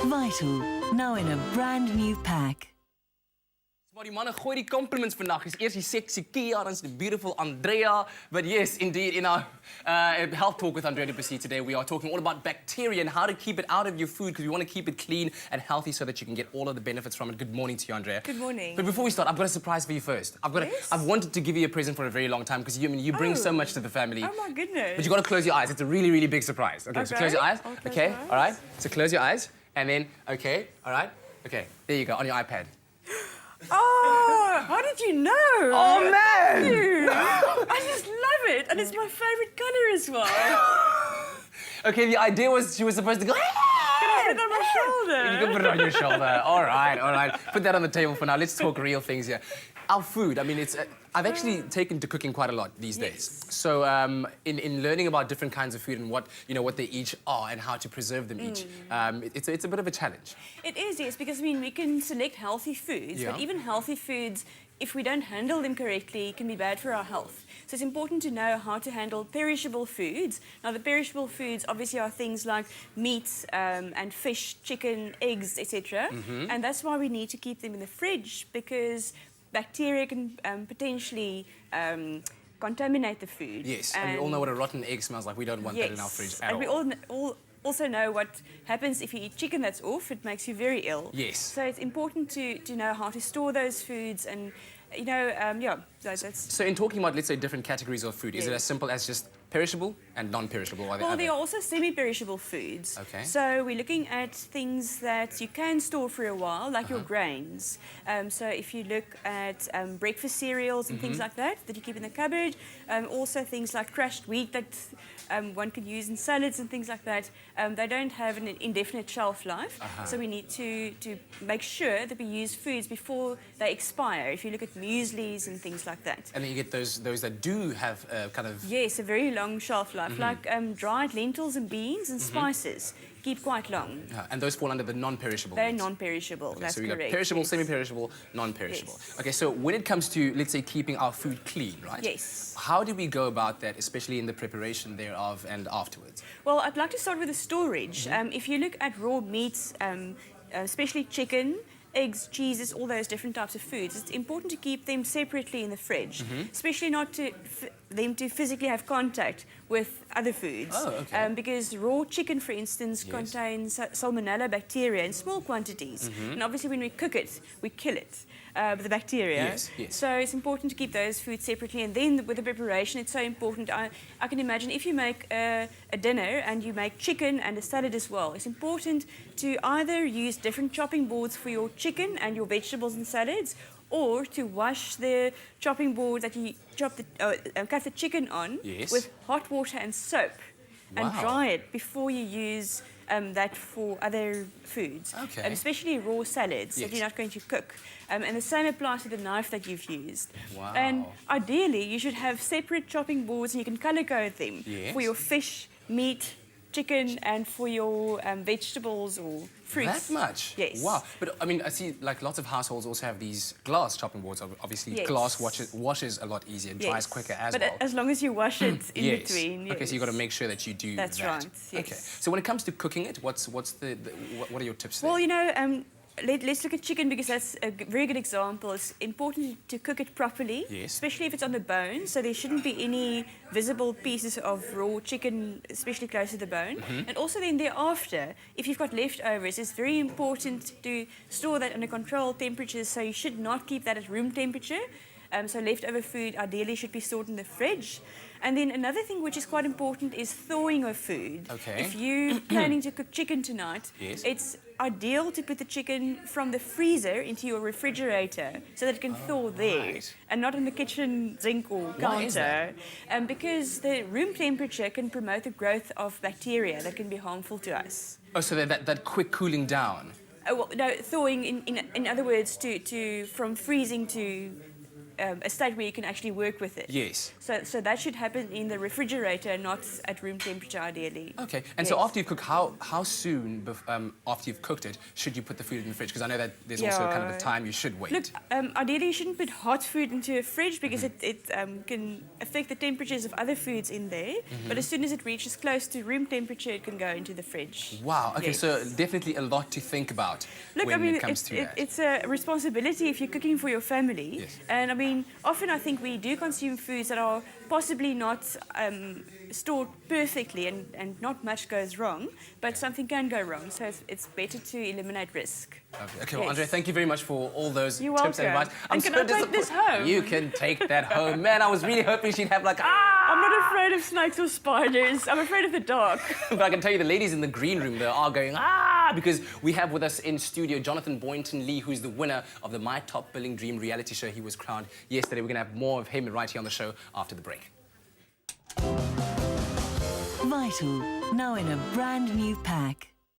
Vital, now in a brand new pack. Maar die mannen gooi die compliments vandaag. Is eerst die sexy Kia, dan is the beautiful Andrea. But yes, indeed, in our health talk with Andrea Duplessis today, we are talking all about bacteria and how to keep it out of your food because we want to keep it clean and healthy so that you can get all of the benefits from it. Good morning to you, Andrea. Good morning. But before we start, I've got a surprise for you first. I've wanted to give you a present for a very long time because you bring so much to the family. Oh my goodness. But you got to close your eyes. It's a really, really big surprise. Okay, so close your eyes. Okay, all right. So close your eyes and then, okay, all right. Okay, there you go, on your iPad. Oh, how did you know? Oh, man! Thank you. I just love it, and it's my favourite colour as well. Okay, the idea was she was supposed to go. Can I put it on my shoulder? You can put it on your shoulder. All right, all right. Put that on the table for now. Let's talk real things here. Our food, I mean, it's... I've actually taken to cooking quite a lot these days. So in learning about different kinds of food and what they each are and how to preserve them each, it's a bit of a challenge. It is, yes, because I mean we can select healthy foods, but even healthy foods, if we don't handle them correctly, can be bad for our health. So it's important to know how to handle perishable foods. Now the perishable foods obviously are things like meat and fish, chicken, eggs, etc. And that's why we need to keep them in the fridge because bacteria can potentially contaminate the food. Yes, and we all know what a rotten egg smells like. We don't want that in our fridge at all. And we all also know what happens if you eat chicken that's off. It makes you very ill. Yes. So it's important to know how to store those foods and, you know, that's... So in talking about, let's say, different categories of food, is it as simple as just perishable and non-perishable? Well, there are also semi-perishable foods. Okay. So we're looking at things that you can store for a while, like your grains. So if you look at breakfast cereals and things like that you keep in the cupboard, also things like crushed wheat that one could use in salads and things like that, they don't have an indefinite shelf life. So we need to make sure that we use foods before they expire. If you look at mueslis and things like that. And then you get those that do have kind of... Yes, a very long shelf life, like dried lentils and beans and spices keep quite long. And those fall under the non-perishable. They're non-perishable, okay, that's so we correct. got perishable, semi-perishable, non-perishable. Yes. Okay, so when it comes to, let's say, keeping our food clean, right? Yes. How do we go about that, especially in the preparation thereof and afterwards? Well, I'd like to start with the storage. If you look at raw meats, especially chicken, eggs, cheeses, all those different types of foods, it's important to keep them separately in the fridge, especially not to them to physically have contact with other foods. Oh, okay. Because raw chicken, for instance, contains salmonella bacteria in small quantities. And obviously when we cook it, we kill it, the bacteria. Yes, yes. So it's important to keep those foods separately. And then with the preparation, it's so important. I can imagine if you make a dinner and you make chicken and a salad as well, it's important to either use different chopping boards for your chicken and your vegetables and salads, or to wash the chopping board that you cut the chicken on with hot water and soap and dry it before you use that for other foods, especially raw salads that you're not going to cook. And the same applies to the knife that you've used. And ideally, you should have separate chopping boards and you can colour code them for your fish, meat, chicken and for your vegetables or fruits. That much? Yes. Wow. But I mean, I see like lots of households also have these glass chopping boards. Obviously, glass washes a lot easier and dries quicker as well. But as long as you wash it in between. Okay, so you've got to make sure that you do that. That's right. Yes. Okay. So when it comes to cooking it, what are your tips there? Well, you know, let's look at chicken because that's a very good example. It's important to cook it properly, especially if it's on the bone. So there shouldn't be any visible pieces of raw chicken, especially close to the bone. And also then thereafter, if you've got leftovers, it's very important to store that under controlled temperatures. So you should not keep that at room temperature. So leftover food ideally should be stored in the fridge. And then another thing which is quite important is thawing of food. Okay. If you're planning to cook chicken tonight, it's ideal to put the chicken from the freezer into your refrigerator so that it can thaw there and not on the kitchen sink or counter. Why is that? Because the room temperature can promote the growth of bacteria that can be harmful to us. Oh, so that quick cooling down. Well, no, thawing in other words from freezing to a state where you can actually work with it. Yes. So that should happen in the refrigerator, not at room temperature, ideally. Okay. And so after you cook, how soon after you've cooked it should you put the food in the fridge? Because I know that there's also kind of a time you should wait. Look, ideally you shouldn't put hot food into a fridge because it can affect the temperatures of other foods in there. But as soon as it reaches close to room temperature, it can go into the fridge. Wow. Okay. Yes. So definitely a lot to think about when it comes to that. It's a responsibility if you're cooking for your family. Yes. And I mean, often I think we do consume foods that are possibly not stored perfectly and not much goes wrong, but something can go wrong. So it's better to eliminate risk. Okay, well, Andrea, thank you very much for all those You're tips and welcome. advice. And can I take this home? You can take that home. Man, I was really hoping she'd have like, I'm not afraid of snakes or spiders. I'm afraid of the dark. But I can tell you the ladies in the green room, they are going, because we have with us in studio Jonathan Boynton Lee, who's the winner of the My Top Billing Dream reality show. He was crowned yesterday. We're going to have more of him right here on the show after the break. Vital, now in a brand new pack.